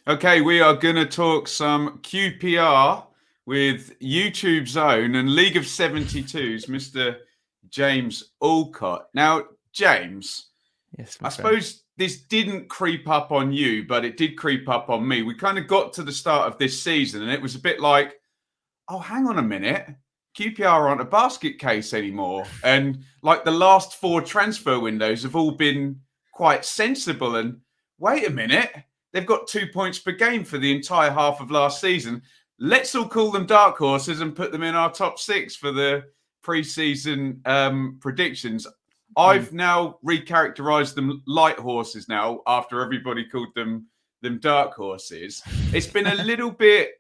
Okay, we are going to talk some QPR with YouTube's own and League of 72s, Mr. James Allcott. Now, James, Yes, I my friend. suppose this didn't creep up on you, but it did creep up on me. We kind of got to the start of this season and it was a bit like, oh, hang on a minute. QPR aren't a basket case anymore. And like the last 4 transfer windows have all been quite sensible. And wait a minute, they've got 2 points per game for the entire half of last season. Let's all call them dark horses and put them in our top 6 for the pre-season predictions. I've now recharacterized them light horses now after everybody called them dark horses. It's been a little bit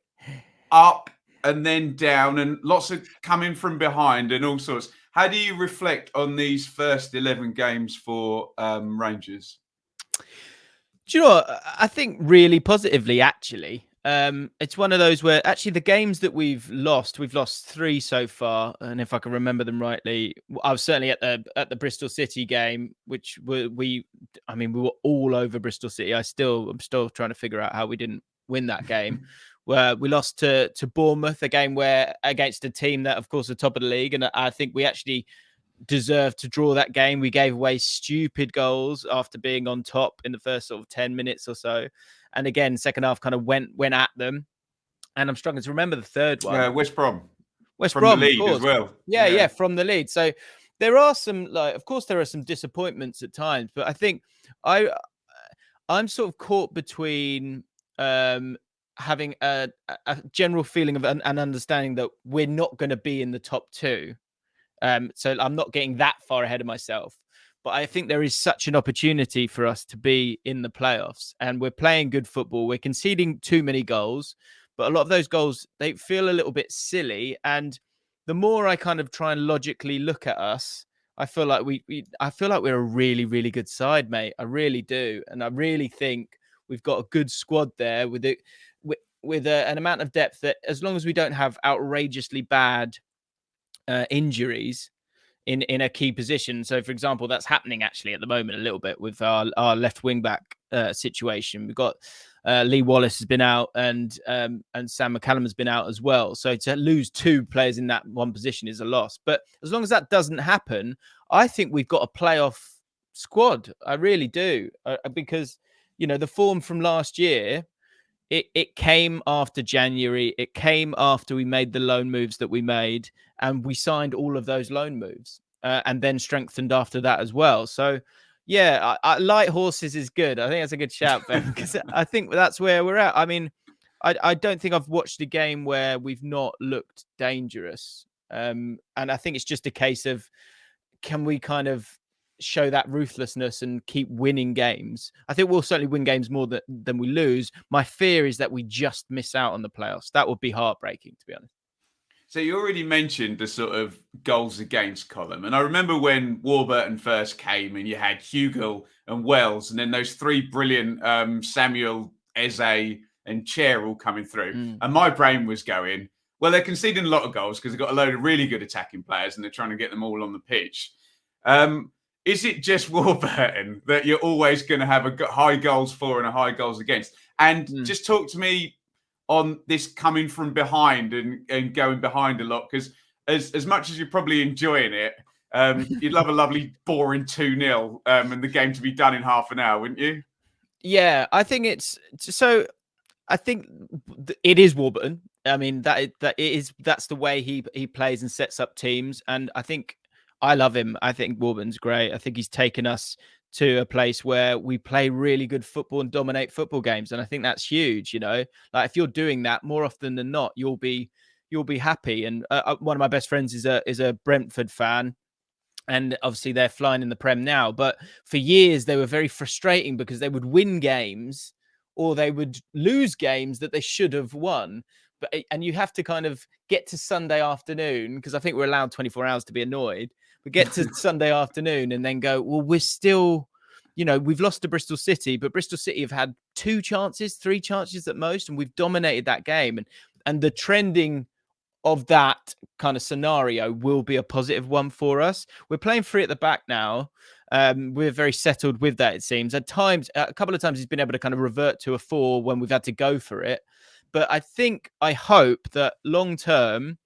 up and then down and lots of coming from behind and all sorts. How do you reflect on these first 11 games for Rangers? Do you know what? I think really positively, actually. It's one of those where actually the games that we've lost 3 so far, and if I can remember them rightly, I was certainly at the Bristol City game, which we were all over Bristol City. I'm still trying to figure out how we didn't win that game. Where we lost to Bournemouth, a game where against a team that, of course, are top of the league, and I think we actually deserved to draw that game. We gave away stupid goals after being on top in the first sort of 10 minutes or so. And again, second half kind of went at them. And I'm struggling to remember the third one. West Brom. West From Brom, the lead of course. as well. Yeah, from the lead. So there are some, of course, there are some disappointments at times, but I think I'm sort of caught between having a general feeling of an understanding that we're not going to be in the top 2. So I'm not getting that far ahead of myself. But I think there is such an opportunity for us to be in the playoffs. And we're playing good football. We're conceding too many goals. But a lot of those goals, they feel a little bit silly. And the more I kind of try and logically look at us, I feel like we're a really, really good side, mate. I really do. And I really think we've got a good squad there with an amount of depth that, as long as we don't have outrageously bad injuries in a key position. So, for example, that's happening actually at the moment a little bit with our left wing back situation. We've got Lee Wallace has been out and Sam McCallum has been out as well. So to lose 2 players in that one position is a loss. But as long as that doesn't happen, I think we've got a playoff squad. I really do, because the form from last year. It came after January. It came after we made the loan moves that we made, and we signed all of those loan moves, and then strengthened after that as well. So, yeah, light horses is good. I think that's a good shout, Ben, because I think that's where we're at. I mean, I don't think I've watched a game where we've not looked dangerous, and I think it's just a case of, can we kind of show that ruthlessness and keep winning games? I think we'll certainly win games more than we lose. My fear is that we just miss out on the playoffs. That would be heartbreaking, to be honest. So you already mentioned the sort of goals against column. And I remember when Warburton first came and you had Hugill and Wells and then those 3 brilliant Samuel, Eze and Chair all coming through. And my brain was going, well, they're conceding a lot of goals because they've got a load of really good attacking players and they're trying to get them all on the pitch. Is it just Warburton that you're always going to have a high goals for and a high goals against? And just talk to me on this coming from behind and going behind a lot, because as much as you're probably enjoying it, you'd love a lovely boring 2-0 and the game to be done in half an hour, wouldn't you? Yeah, I think it's so. I think it is Warburton. I mean, that's the way he plays and sets up teams, and I think I love him. I think Warburton's great. I think he's taken us to a place where we play really good football and dominate football games. And I think that's huge, like if you're doing that more often than not, you'll be happy. And one of my best friends is a Brentford fan. And obviously they're flying in the Prem now. But for years, they were very frustrating because they would win games or they would lose games that they should have won. And you have to kind of get to Sunday afternoon, because I think we're allowed 24 hours to be annoyed. We get to Sunday afternoon and then go, well, we're still, we've lost to Bristol City, but Bristol City have had 3 chances at most, and we've dominated that game. And the trending of that kind of scenario will be a positive one for us. We're playing 3 at the back now. We're very settled with that, it seems. At times, a couple of times, he's been able to kind of revert to a 4 when we've had to go for it. But I hope that long term,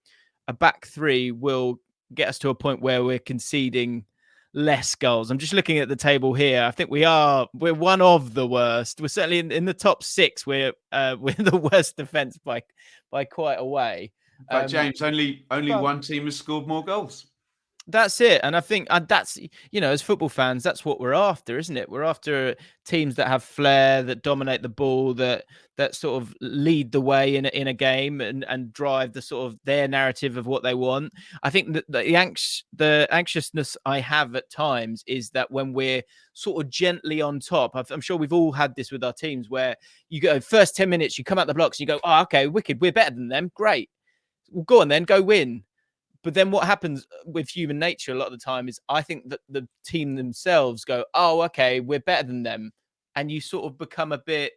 a back 3 will get us to a point where we're conceding less goals. I'm just looking at the table here. I think we're one of the worst. We're certainly in the top 6. We're the worst defense by quite a way. But James, only one team has scored more goals. That's it. And I think that's, as football fans, that's what we're after, isn't it? We're after teams that have flair, that dominate the ball, that sort of lead the way in a game and drive the sort of their narrative of what they want. I think that the anxiousness I have at times is that when we're sort of gently on top, I'm sure we've all had this with our teams where you go first 10 minutes, you come out the blocks, and you go, oh, okay, wicked, we're better than them. Great. Well, go on then, go win. But then what happens with human nature a lot of the time is I think that the team themselves go, oh, okay, we're better than them. And you sort of become a bit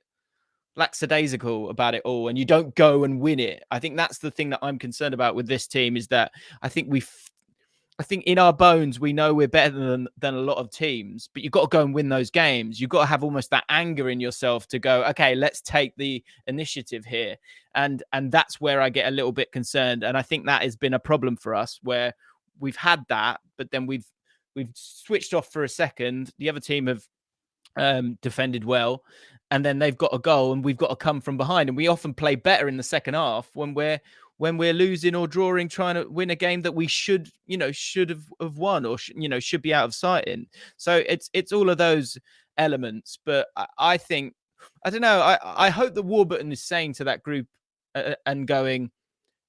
lackadaisical about it all and you don't go and win it. I think that's the thing that I'm concerned about with this team is that I think in our bones, we know we're better than a lot of teams, but you've got to go and win those games. You've got to have almost that anger in yourself to go, okay, let's take the initiative here. And that's where I get a little bit concerned. And I think that has been a problem for us where we've had that, but then we've switched off for a second. The other team have defended well, and then they've got a goal and we've got to come from behind. And we often play better in the second half when we're losing or drawing, trying to win a game that we should have won or should be out of sight in. So it's all of those elements. But I think, I don't know, I hope that Warburton is saying to that group and going,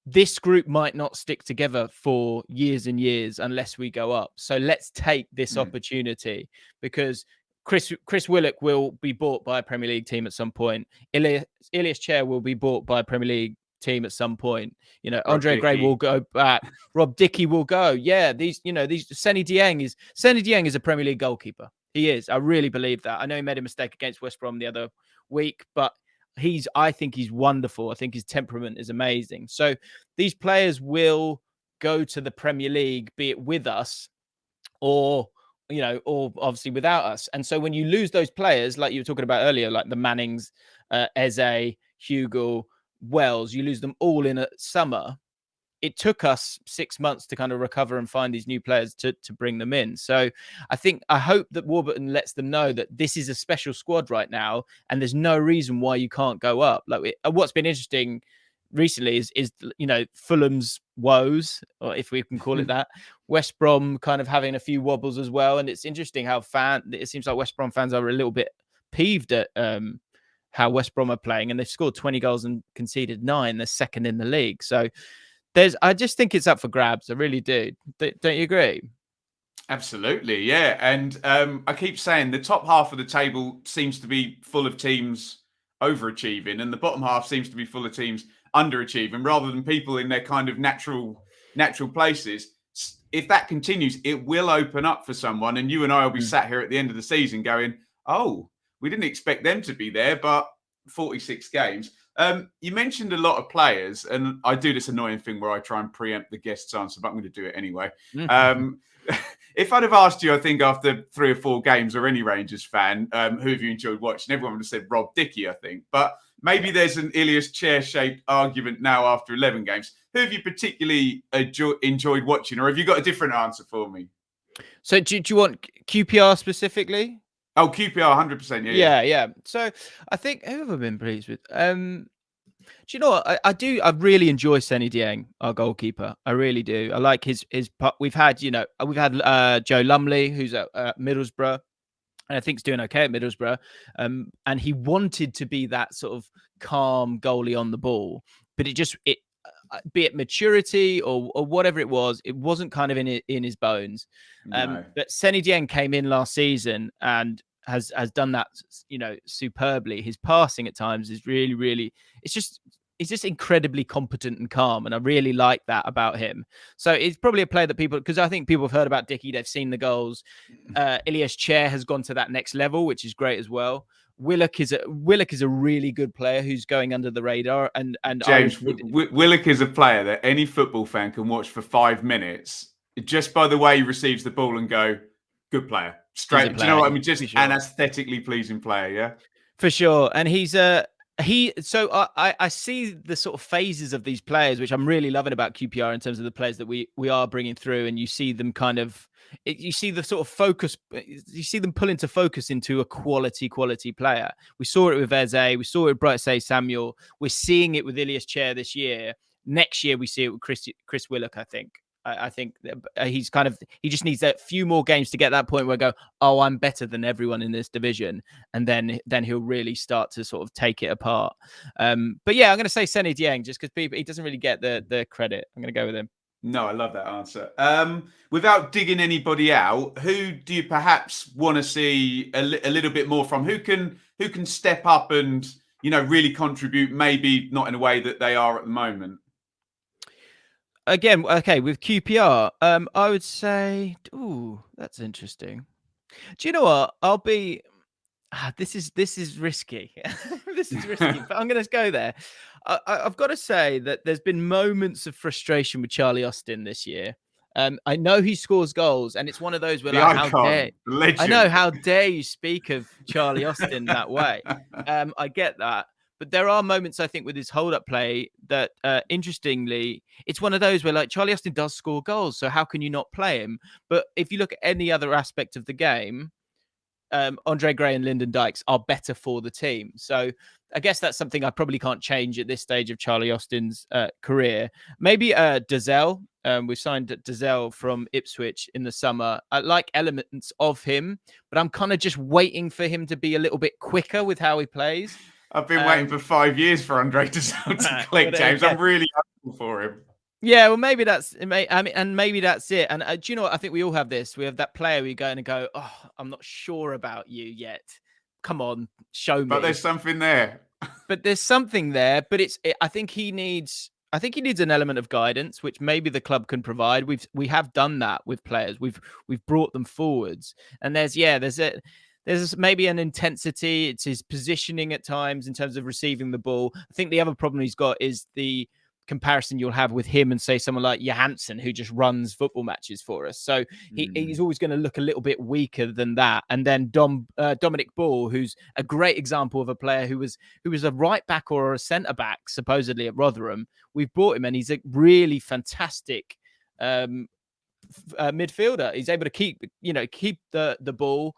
this group might not stick together for years and years unless we go up. So let's take this opportunity, because Chris Willock will be bought by a Premier League team at some point. Ilias Chair will be bought by a Premier League team at some point. Andre Gray will go back. Rob Dickey will go. Yeah, these Seny Dieng is a Premier League goalkeeper. He is. I really believe that. I know he made a mistake against West Brom the other week, but I think he's wonderful. I think his temperament is amazing. So these players will go to the Premier League, be it with us or obviously without us. And so when you lose those players, like you were talking about earlier, like the Mannings, Eze, Hugo, Wells, you lose them all in a summer. It took us 6 months to kind of recover and find these new players to bring them in. So I hope that Warburton lets them know that this is a special squad right now, and there's no reason why you can't go up. Like what's been interesting recently is Fulham's woes, or if we can call it that. West Brom kind of having a few wobbles as well, and it's interesting how it seems like West Brom fans are a little bit peeved at how West Brom are playing, and they've scored 20 goals and conceded 9. They're second in the league. So I just think it's up for grabs. I really do. Don't you agree? Absolutely, yeah. And I keep saying the top half of the table seems to be full of teams overachieving, and the bottom half seems to be full of teams underachieving, rather than people in their kind of natural places. If that continues, it will open up for someone, and you and I will be sat here at the end of the season going, oh, we didn't expect them to be there, but 46 games. You mentioned a lot of players, and I do this annoying thing where I try and preempt the guest's answer, but I'm going to do it anyway. If I'd have asked you, I think after 3 or 4 games, or any Rangers fan, who have you enjoyed watching, everyone would have said Rob Dickey, I think. But maybe there's an Ilias chair-shaped argument now after 11 games. Who have you particularly enjoyed watching, or have you got a different answer for me? So do you want QPR specifically? Oh, QPR, 100%. Yeah. So I think, who have I been pleased with? Do you know what? I really enjoy Seny Dieng, our goalkeeper. I really do. I like his. We've had Joe Lumley, who's at Middlesbrough, and I think he's doing okay at Middlesbrough. And he wanted to be that sort of calm goalie on the ball, but be it maturity or whatever it wasn't kind of in his bones. No. But Seny Dieng came in last season and has done that, superbly. His passing at times is really, really, he's just incredibly competent and calm. And I really like that about him. So it's probably a player that because I think people have heard about Dickey, they've seen the goals. Ilias Chair has gone to that next level, which is great as well. Willock is a really good player who's going under the radar. And James, Willock is a player that any football fan can watch for 5 minutes just by the way he receives the ball and go, good player. straight. Do you know what I mean? Just sure. an aesthetically pleasing player. Yeah, for sure. And he's so I see the sort of phases of these players, which I'm really loving about QPR in terms of the players that we are bringing through, and you see them kind of. You see the sort of focus. You see them pull into focus into a quality player. We saw it with Eze. We saw it with Bright Say Samuel. We're seeing it with Ilias Chair this year. Next year we see it with Chris Willock. I think. I think he's kind of. He just needs a few more games to get that point where I go, oh, I'm better than everyone in this division, and then he'll really start to sort of take it apart. But yeah, I'm going to say Seny Dieng just because he doesn't really get the credit. I'm going to go with him. No, I love that answer. Without digging anybody out, who do you perhaps want to see a little bit more from? Who can step up and really contribute? Maybe not in a way that they are at the moment. Again, okay, with QPR, I would say, that's interesting. Do you know what? I'll be. This is risky. This is risky, but I'm going to go there. I've got to say that there's been moments of frustration with Charlie Austin this year. I know he scores goals, and it's one of those where how dare you speak of Charlie Austin that way? I get that. But there are moments, I think, with his hold-up play that, interestingly, it's one of those where, like, Charlie Austin does score goals, so how can you not play him? But if you look at any other aspect of the game, Andre Gray and Lyndon Dykes are better for the team. So I guess that's something I probably can't change at this stage of Charlie Austin's career. Maybe Dazelle. We've signed Dazelle from Ipswich in the summer. I like elements of him, but I'm kind of just waiting for him to be a little bit quicker with how he plays. I've been waiting for 5 years for Andre Dazelle to click, James. I'm really hopeful for him. Yeah, well, maybe that's. And maybe that's it. And do you know what? I think we all have this. We have that player we go and go, "Oh, I'm not sure about you yet. Come on, show me." But there's something there. But there's something there. But I think he needs an element of guidance, which maybe the club can provide. We have done that with players. We've brought them forwards, and there's maybe an intensity. It's his positioning at times in terms of receiving the ball. I think the other problem he's got is the comparison you'll have with him and say someone like Johansson, who just runs football matches for us. So he's always going to look a little bit weaker than that. And then Dominic Ball, who's a great example of a player who was a right back or a centre back, supposedly at Rotherham. We've brought him and he's a really fantastic midfielder. He's able to keep the ball,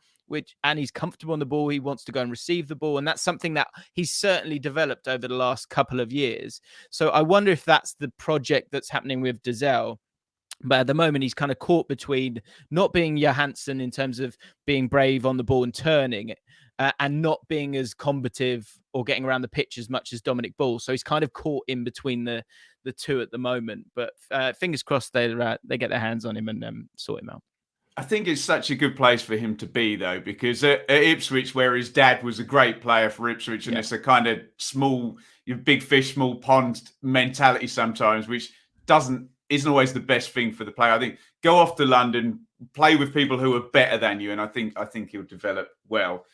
and he's comfortable on the ball. He wants to go and receive the ball. And that's something that he's certainly developed over the last couple of years. So I wonder if that's the project that's happening with Dazelle. But at the moment, he's kind of caught between not being Johansson in terms of being brave on the ball and turning it, and not being as combative or getting around the pitch as much as Dominic Ball. So he's kind of caught in between the two at the moment. But fingers crossed they get their hands on him and sort him out. I think it's such a good place for him to be, though, because at Ipswich, where his dad was a great player for Ipswich, and it's a kind of big fish, small pond mentality sometimes, which isn't always the best thing for the player. I think go off to London, play with people who are better than you, and I think he'll develop well.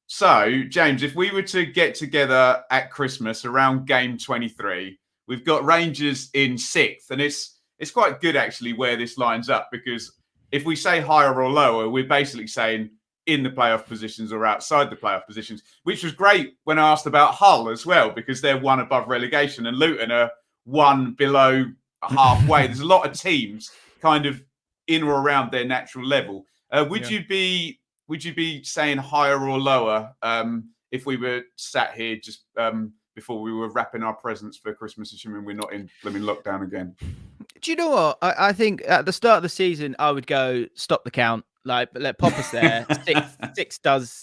So, James, if we were to get together at Christmas around game 23, we've got Rangers in 6th, and it's quite good actually where this lines up, because if we say higher or lower, we're basically saying in the playoff positions or outside the playoff positions, which was great when I asked about Hull as well, because they're one above relegation and Luton are one below halfway. There's a lot of teams kind of in or around their natural level. Would you be saying higher or lower if we were sat here just before we were wrapping our presents for Christmas, assuming we're not in lockdown again? Do you know what? I think at the start of the season, I would go stop the count. Like, let pop us there. Six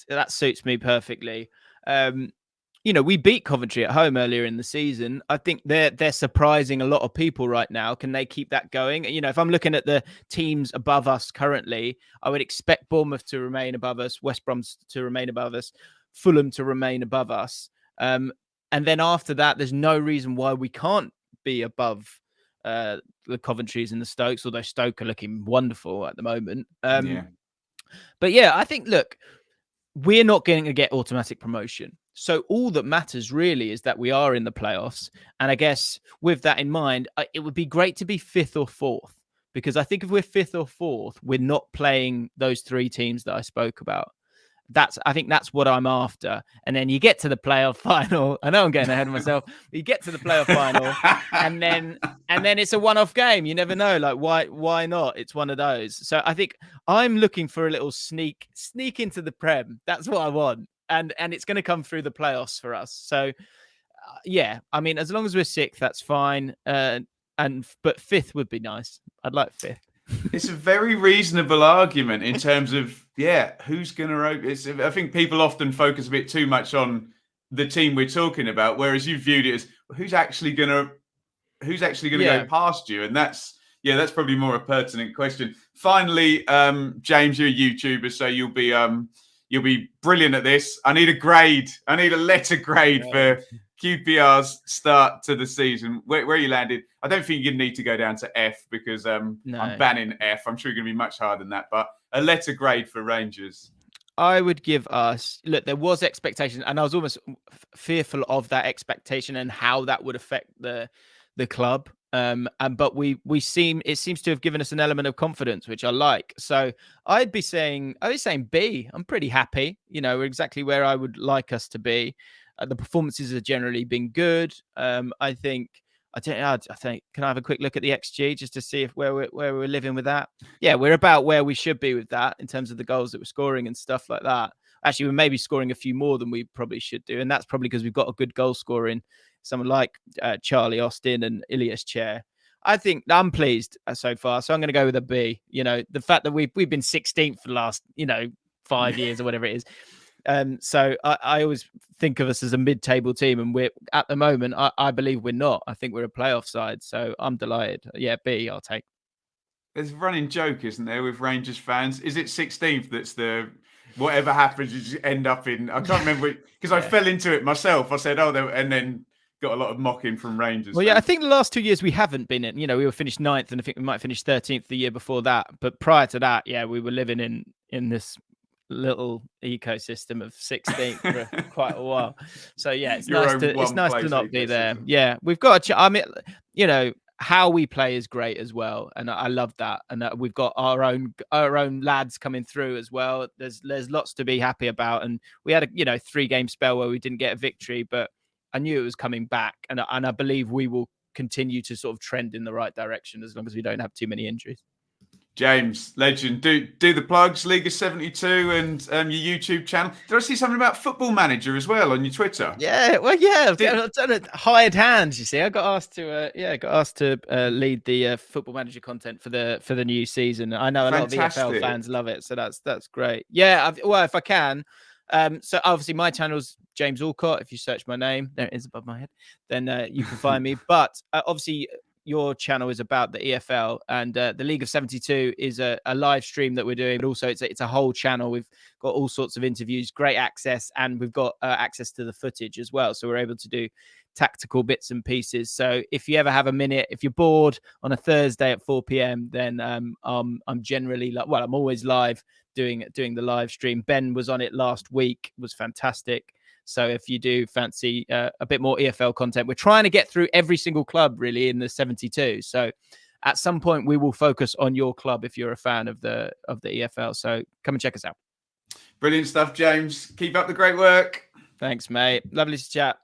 that suits me perfectly. We beat Coventry at home earlier in the season. I think they're surprising a lot of people right now. Can they keep that going? If I'm looking at the teams above us currently, I would expect Bournemouth to remain above us, West Brom to remain above us, Fulham to remain above us. And then after that, there's no reason why we can't be above the Coventrys and the Stokes, although Stoke are looking wonderful at the moment. But yeah, I think, look, we're not going to get automatic promotion. So all that matters really is that we are in the playoffs. And I guess with that in mind, it would be great to be 5th or 4th, because I think if we're 5th or 4th, we're not playing those 3 teams that I spoke about. I think that's what I'm after. And then you get to the playoff final. I know I'm getting ahead of myself. You get to the playoff final, and then it's a one-off game. You never know. Like, why not? It's one of those. So I think I'm looking for a little sneak into the Prem. That's what I want. And it's going to come through the playoffs for us. So yeah, I mean, as long as we're 6th, that's fine. But 5th would be nice. I'd like 5th. It's a very reasonable argument in terms of, who's going to open. I think people often focus a bit too much on the team we're talking about, whereas you viewed it as who's actually going to go past you, and that's probably more a pertinent question. Finally, James, you're a YouTuber, so you'll be brilliant at this. I need a grade. I need a letter grade for QPR's start to the season. Where you landed, I don't think you need to go down to F because I'm banning F. I'm sure you're going to be much higher than that, but a letter grade for Rangers. I would give us, look, there was expectation, and I was almost fearful of that expectation and how that would affect the club. But it seems to have given us an element of confidence, which I like. So I was saying B. I'm pretty happy. We're exactly where I would like us to be. The performances have generally been good. I think. Can I have a quick look at the XG just to see where we're living with that? Yeah, we're about where we should be with that in terms of the goals that we're scoring and stuff like that. Actually, we're maybe scoring a few more than we probably should do, and that's probably because we've got a good goal scorer in someone like Charlie Austin and Ilias Chair. I think I'm pleased so far, so I'm going to go with a B. The fact that we've been 16th for the last 5 years or whatever it is. So I always think of us as a mid-table team, and we're at the moment. I believe we're not. I think we're a playoff side, so I'm delighted. Yeah, B, I'll take. There's a running joke, isn't there, with Rangers fans? Is it 16th that's the whatever happens, you just end up in? I can't remember because I fell into it myself. I said, and then got a lot of mocking from Rangers. Well, I think the last 2 years we haven't been in. We were finished 9th, and I think we might finish 13th the year before that. But prior to that, we were living in this little ecosystem of 16th for quite a while. So it's nice to not be there. Yeah, we've got how we play is great as well, and I love that. And we've got our own lads coming through as well. There's lots to be happy about, and we had a 3-game spell where we didn't get a victory, but I knew it was coming back, and I believe we will continue to sort of trend in the right direction as long as we don't have too many injuries. James, legend, do the plugs, League of 72 and your YouTube channel. Did I see something about Football Manager as well on your Twitter? Yeah, well, I've done a hired hands. You see, I got asked to lead the Football Manager content for the new season. I know a lot of EFL fans love it, so that's great. Yeah, if I can. So obviously my channel's James Allcott. If you search my name, there it is above my head, then you can find me. But obviously your channel is about the EFL, and the League of 72 is a live stream that we're doing, but also it's a whole channel. We've got all sorts of interviews, great access, and we've got access to the footage as well. So we're able to do tactical bits and pieces. So if you ever have a minute, if you're bored on a Thursday at 4 p.m, then I'm generally I'm always live doing the live stream. Ben was on it last week, it was fantastic. So if you do fancy a bit more EFL content, we're trying to get through every single club really in the 72. So at some point we will focus on your club if you're a fan of the EFL. So come and check us out. Brilliant stuff, James. Keep up the great work. Thanks, mate. Lovely to chat.